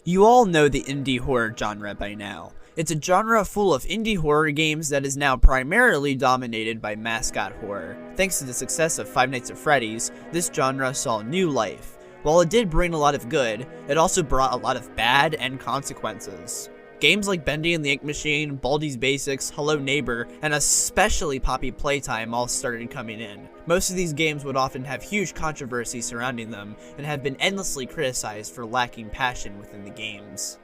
You all know the indie horror genre by now. It's a genre full of indie horror games that is now primarily dominated by mascot horror. Thanks to the success of Five Nights at Freddy's, this genre saw new life. While it did bring a lot of good, it also brought a lot of bad and consequences. Games like Bendy and the Ink Machine, Baldi's Basics, Hello Neighbor, and especially Poppy Playtime all started coming in. Most of these games would often have huge controversy surrounding them, and have been endlessly criticized for lacking passion within the games.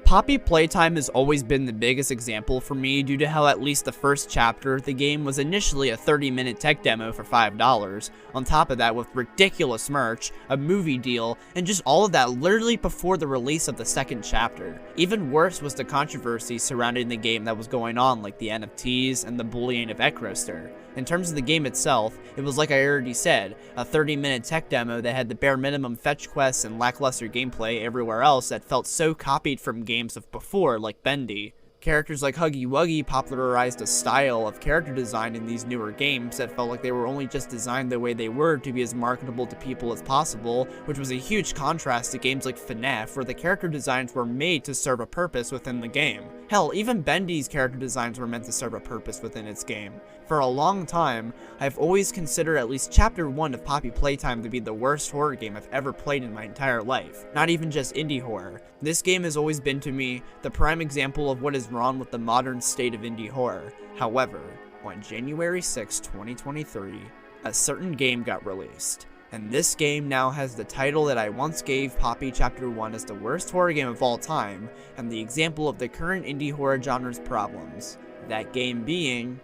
Poppy Playtime has always been the biggest example for me due to how at least the first chapter of the game was initially a 30-minute tech demo for $5, on top of that with ridiculous merch, a movie deal, and just all of that literally before the release of the second chapter. Even worse was the controversy surrounding the game that was going on, like the NFTs and the bullying of Eckroaster. In terms of the game itself, it was like I already said, a 30-minute tech demo that had the bare minimum fetch quests and lackluster gameplay everywhere else that felt so copied from games of before, like Bendy. Characters like Huggy Wuggy popularized a style of character design in these newer games that felt like they were only just designed the way they were to be as marketable to people as possible, which was a huge contrast to games like FNAF, where the character designs were made to serve a purpose within the game. Hell, even Bendy's character designs were meant to serve a purpose within its game. For a long time, I've always considered at least Chapter 1 of Poppy Playtime to be the worst horror game I've ever played in my entire life, not even just indie horror. This game has always been to me the prime example of what is wrong with the modern state of indie horror. However, on January 6, 2023, a certain game got released, and this game now has the title that I once gave Poppy Chapter 1 as the worst horror game of all time, and the example of the current indie horror genre's problems. That game being...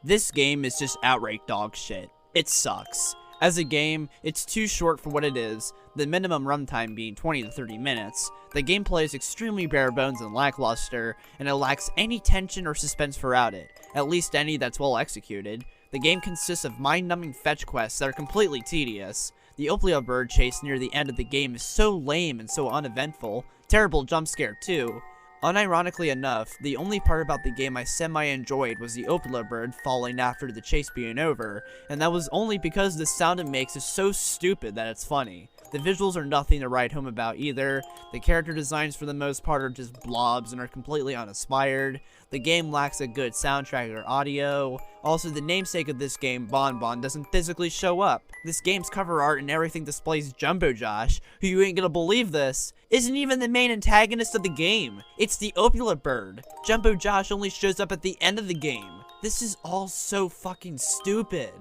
This game is just outright dog shit. It sucks. As a game, it's too short for what it is, the minimum runtime being 20 to 30 minutes. The gameplay is extremely bare bones and lackluster, and it lacks any tension or suspense throughout it, at least any that's well executed. The game consists of mind-numbing fetch quests that are completely tedious. The Oplia bird chase near the end of the game is so lame and so uneventful. Terrible jump scare too. Unironically enough, the only part about the game I semi-enjoyed was the Opala bird falling after the chase being over, and that was only because the sound it makes is so stupid that it's funny. The visuals are nothing to write home about either. The character designs for the most part are just blobs and are completely uninspired. The game lacks a good soundtrack or audio. Also, the namesake of this game, BanBan, doesn't physically show up. This game's cover art and everything displays Jumbo Josh, who, you ain't gonna believe this, isn't even the main antagonist of the game. It's the Opula bird. Jumbo Josh only shows up at the end of the game. This is all so fucking stupid.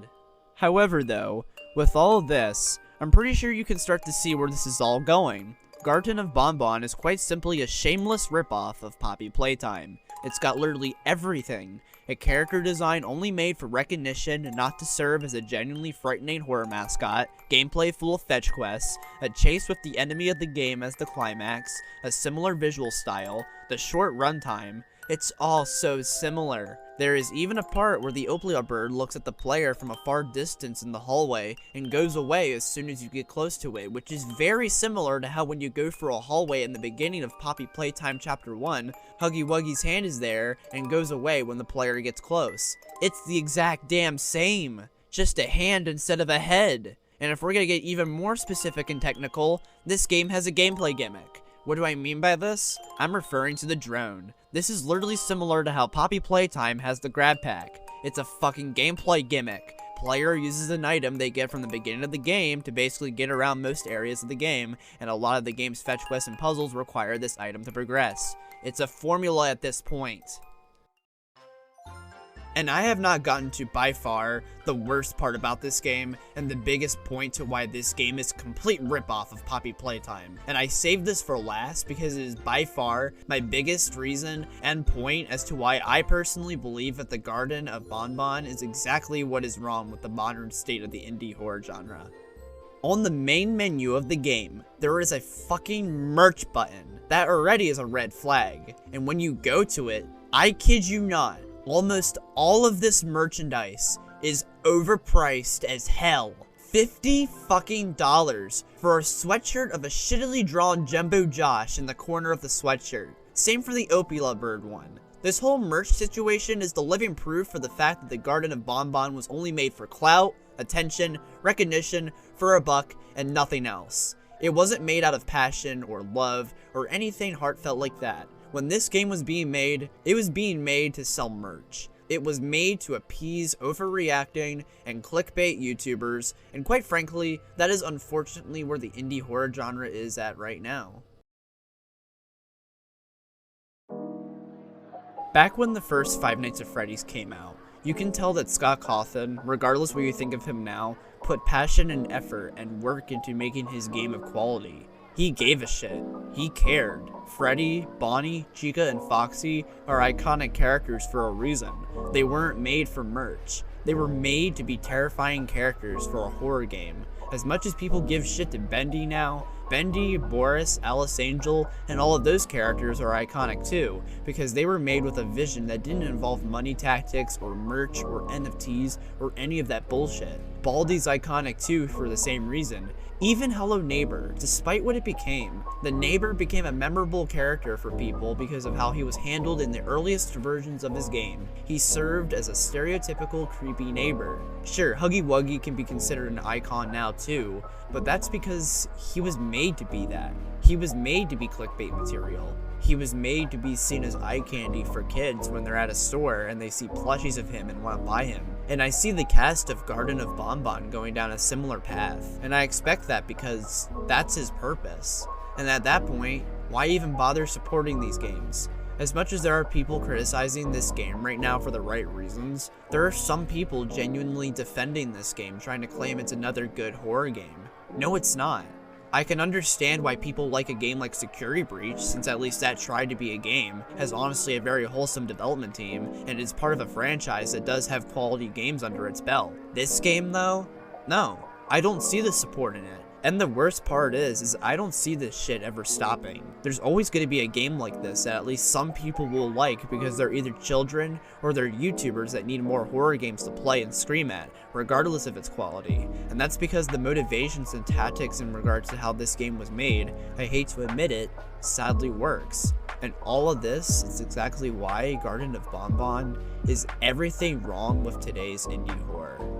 However though, with all of this, I'm pretty sure you can start to see where this is all going. Garten of BanBan is quite simply a shameless ripoff of Poppy Playtime. It's got literally everything. A character design only made for recognition and not to serve as a genuinely frightening horror mascot, gameplay full of fetch quests, a chase with the enemy of the game as the climax, a similar visual style, the short runtime. It's all so similar. There is even a part where the Oplia bird looks at the player from a far distance in the hallway and goes away as soon as you get close to it, which is very similar to how when you go through a hallway in the beginning of Poppy Playtime Chapter 1, Huggy Wuggy's hand is there and goes away when the player gets close. It's the exact damn same, just a hand instead of a head. And if we're gonna get even more specific and technical, this game has a gameplay gimmick. What do I mean by this? I'm referring to the drone. This is literally similar to how Poppy Playtime has the grab pack. It's a fucking gameplay gimmick. Player uses an item they get from the beginning of the game to basically get around most areas of the game, and a lot of the game's fetch quests and puzzles require this item to progress. It's a formula at this point. And I have not gotten to, by far, the worst part about this game, and the biggest point to why this game is a complete ripoff of Poppy Playtime. And I saved this for last because it is by far my biggest reason and point as to why I personally believe that the Garten of BanBan is exactly what is wrong with the modern state of the indie horror genre. On the main menu of the game, there is a fucking merch button. That already is a red flag. And when you go to it, I kid you not, almost all of this merchandise is overpriced as hell. $50 fucking for a sweatshirt of a shittily drawn Jumbo Josh in the corner of the sweatshirt. Same for the Opila bird one. This whole merch situation is the living proof for the fact that the Garten of BanBan was only made for clout, attention, recognition, for a buck, and nothing else. It wasn't made out of passion or love or anything heartfelt like that. When this game was being made, it was being made to sell merch. It was made to appease overreacting and clickbait YouTubers, and quite frankly, that is unfortunately where the indie horror genre is at right now. Back when the first Five Nights at Freddy's came out, you can tell that Scott Cawthon, regardless what you think of him now, put passion and effort and work into making his game of quality. He gave a shit. He cared. Freddy, Bonnie, Chica, and Foxy are iconic characters for a reason. They weren't made for merch. They were made to be terrifying characters for a horror game. As much as people give shit to Bendy now, Bendy, Boris, Alice Angel, and all of those characters are iconic too, because they were made with a vision that didn't involve money tactics or merch or NFTs or any of that bullshit. Baldi's iconic too for the same reason. Even Hello Neighbor, despite what it became, the neighbor became a memorable character for people because of how he was handled in the earliest versions of his game. He served as a stereotypical creepy neighbor. Sure, Huggy Wuggy can be considered an icon now too, but that's because he was made to be that. He was made to be clickbait material. He was made to be seen as eye candy for kids when they're at a store and they see plushies of him and want to buy him. And I see the cast of Garten of BanBan going down a similar path, and I expect that because that's his purpose. And at that point, why even bother supporting these games? As much as there are people criticizing this game right now for the right reasons, there are some people genuinely defending this game, trying to claim it's another good horror game. No, it's not. I can understand why people like a game like Security Breach, since at least that tried to be a game, has honestly a very wholesome development team, and is part of a franchise that does have quality games under its belt. This game though? No. I don't see the support in it. And the worst part is I don't see this shit ever stopping. There's always going to be a game like this that at least some people will like because they're either children or they're YouTubers that need more horror games to play and scream at, regardless of its quality. And that's because the motivations and tactics in regards to how this game was made, I hate to admit it, sadly works. And all of this is exactly why Garten of BanBan is everything wrong with today's indie horror.